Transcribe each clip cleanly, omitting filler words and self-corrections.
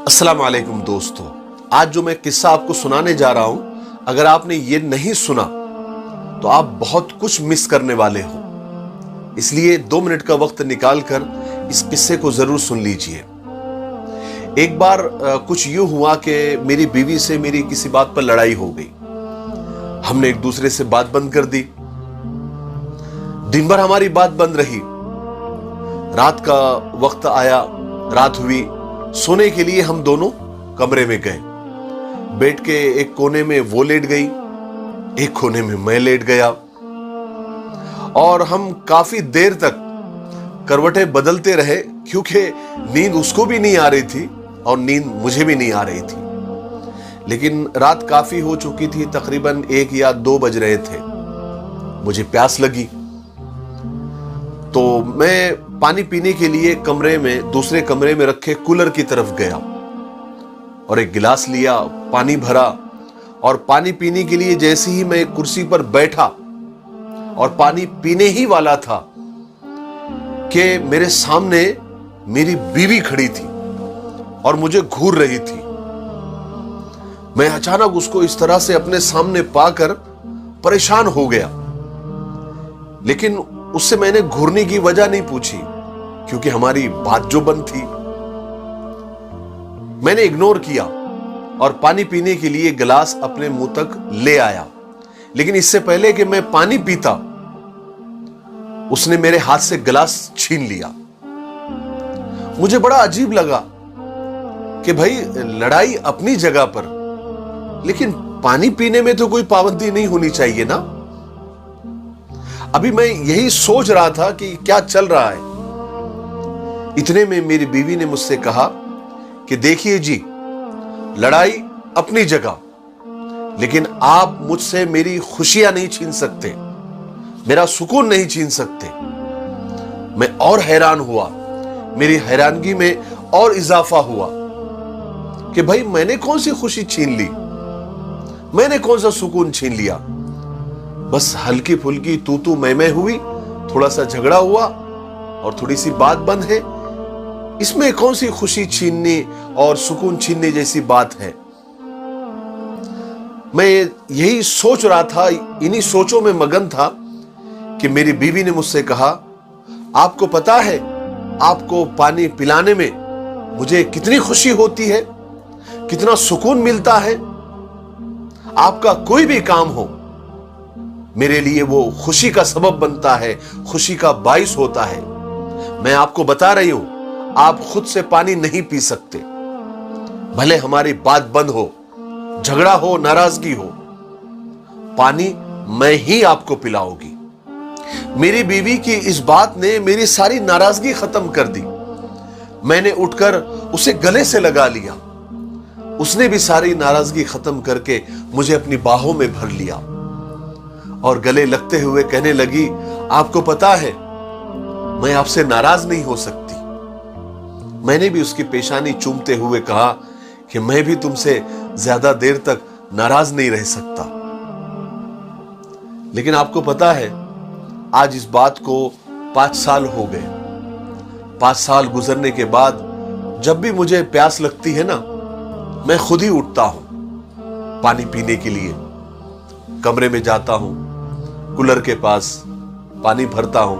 अस्सलाम वालेकुम दोस्तों, आज जो मैं किस्सा आपको सुनाने जा रहा हूं, अगर आपने ये नहीं सुना तो आप बहुत कुछ मिस करने वाले हो। इसलिए 2 मिनट का वक्त निकालकर इस किस्से को जरूर सुन लीजिए। एक बार कुछ यूं हुआ कि मेरी बीवी से मेरी किसी बात पर लड़ाई हो गई। हमने एक दूसरे से बात बंद कर दी। दिन भर हमारी बात बंद रही। रात का वक्त आया, रात हुई, सोने के लिए हम दोनों कमरे में गए। बेड के एक कोने में वो लेट गई, एक कोने में मैं लेट गया और हम काफी देर तक करवटें बदलते रहे, क्योंकि नींद उसको भी नहीं आ रही थी और नींद मुझे भी नहीं आ रही थी। लेकिन रात काफी हो चुकी थी, तकरीबन 1 या 2 बज रहे थे। मुझे प्यास लगी तो मैं पानी पीने के लिए दूसरे कमरे में रखे कूलर की तरफ गया और एक गिलास लिया, पानी भरा और पानी पीने के लिए जैसे ही मैं कुर्सी पर बैठा और पानी पीने ही वाला था कि मेरे सामने मेरी बीवी खड़ी थी और मुझे घूर रही थी। मैं अचानक उसको इस तरह से अपने सामने पाकर परेशान हो गया, लेकिन उससे मैंने घूरने की वजह नहीं पूछी, क्योंकि हमारी बात जो बंद थी। मैंने इग्नोर किया और पानी पीने के लिए गिलास अपने मुंह तक ले आया। लेकिन इससे पहले कि मैं पानी पीता, उसने मेरे हाथ से गिलास छीन लिया। मुझे बड़ा अजीब लगा कि भाई, लड़ाई अपनी जगह पर, लेकिन पानी पीने में तो कोई पाबंदी नहीं होनी चाहिए ना। अभी मैं यही सोच रहा था कि क्या चल रहा है। इतने में मेरी बीवी ने मुझसे कहा कि देखिए जी, लड़ाई अपनी जगह, लेकिन आप मुझसे मेरी खुशियां नहीं छीन सकते, मेरा सुकून नहीं छीन सकते। मैं और हैरान हुआ। मेरी हैरानगी में और इजाफा हुआ कि भाई, मैंने कौन सी खुशी छीन ली, मैंने कौन सा सुकून छीन लिया। बस हल्की फुल्की तू मैं हुई, थोड़ा सा झगड़ा हुआ और थोड़ी सी बात बंद है। इसमें कौन सी खुशी छीनने और सुकून छीनने जैसी बात है। मैं यही सोच रहा था, इन्हीं सोचों में मगन था कि मेरी बीवी ने मुझसे कहा, आपको पता है आपको पानी पिलाने में मुझे कितनी खुशी होती है, कितना सुकून मिलता है। आपका कोई भी काम हो, मेरे लिए वो खुशी का सबब बनता है, खुशी का बाइस होता है। मैं आपको बता रही हूं, आप खुद से पानी नहीं पी सकते, भले हमारी बात बंद हो, झगड़ा हो, नाराजगी हो, पानी मैं ही आपको पिलाऊंगी। मेरी बीवी की इस बात ने मेरी सारी नाराजगी खत्म कर दी। मैंने उठकर उसे गले से लगा लिया। उसने भी सारी नाराजगी खत्म करके मुझे अपनी बाहों में भर लिया और गले लगते हुए कहने लगी, आपको पता है मैं आपसे नाराज नहीं हो सकती। मैंने भी उसकी पेशानी चूमते हुए कहा कि मैं भी तुमसे ज्यादा देर तक नाराज नहीं रह सकता। लेकिन आपको पता है, आज इस बात को 5 साल हो गए। 5 साल गुजरने के बाद जब भी मुझे प्यास लगती है ना, मैं खुद ही उठता हूं पानी पीने के लिए। कमरे में जाता हूं, कूलर के पास पानी भरता हूं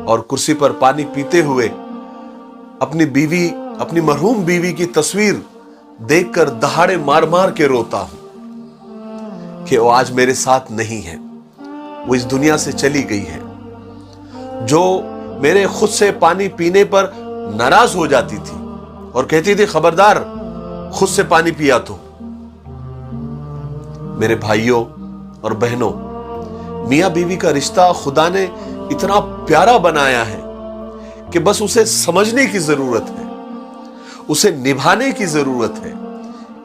और कुर्सी पर पानी पीते हुए अपनी मरहूम बीवी की तस्वीर देखकर दहाड़े मार मार के रोता हूं कि वो आज मेरे साथ नहीं है, वो इस दुनिया से चली गई है। जो मेरे खुद से पानी पीने पर नाराज हो जाती थी और कहती थी, खबरदार खुद से पानी पिया तो। मेरे भाइयों और बहनों, मियां बीवी का रिश्ता खुदा ने इतना प्यारा बनाया है कि बस उसे समझने की जरूरत है, उसे निभाने की जरूरत है,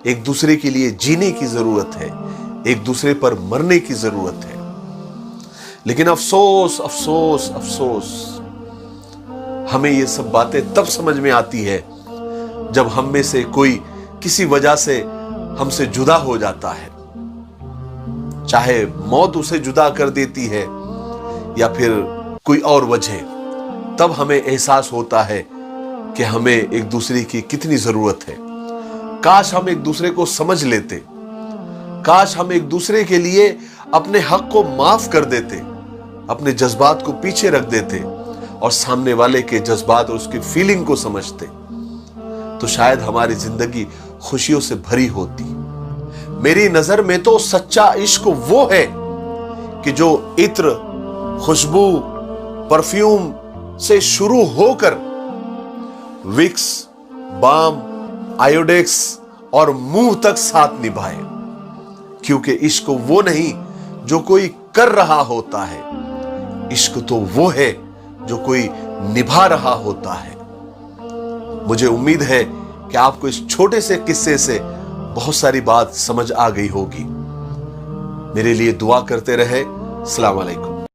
एक दूसरे के लिए जीने की जरूरत है, एक दूसरे पर मरने की जरूरत है। लेकिन अफसोस अफसोस अफसोस, हमें ये सब बातें तब समझ में आती है जब हम में से कोई किसी वजह से हमसे जुदा हो जाता है। चाहे मौत उसे जुदा कर देती है या फिर कोई और वजह, तब हमें एहसास होता है कि हमें एक दूसरे की कितनी जरूरत है। काश हम एक दूसरे को समझ लेते, काश हम एक दूसरे के लिए अपने हक को माफ कर देते, अपने जज्बात को पीछे रख देते और सामने वाले के जज्बात और उसकी फीलिंग को समझते, तो शायद हमारी जिंदगी खुशियों से भरी होती। मेरी नजर में तो सच्चा इश्क वो है कि जो इत्र, खुशबू, परफ्यूम से शुरू होकर विक्स, बाम, आयोडेक्स और मुंह तक साथ निभाए। क्योंकि इश्क वो नहीं जो कोई कर रहा होता है, इश्क तो वो है जो कोई निभा रहा होता है। मुझे उम्मीद है कि आपको इस छोटे से किस्से से बहुत सारी बात समझ आ गई होगी। मेरे लिए दुआ करते रहे। अस्सलाम वालेकुम।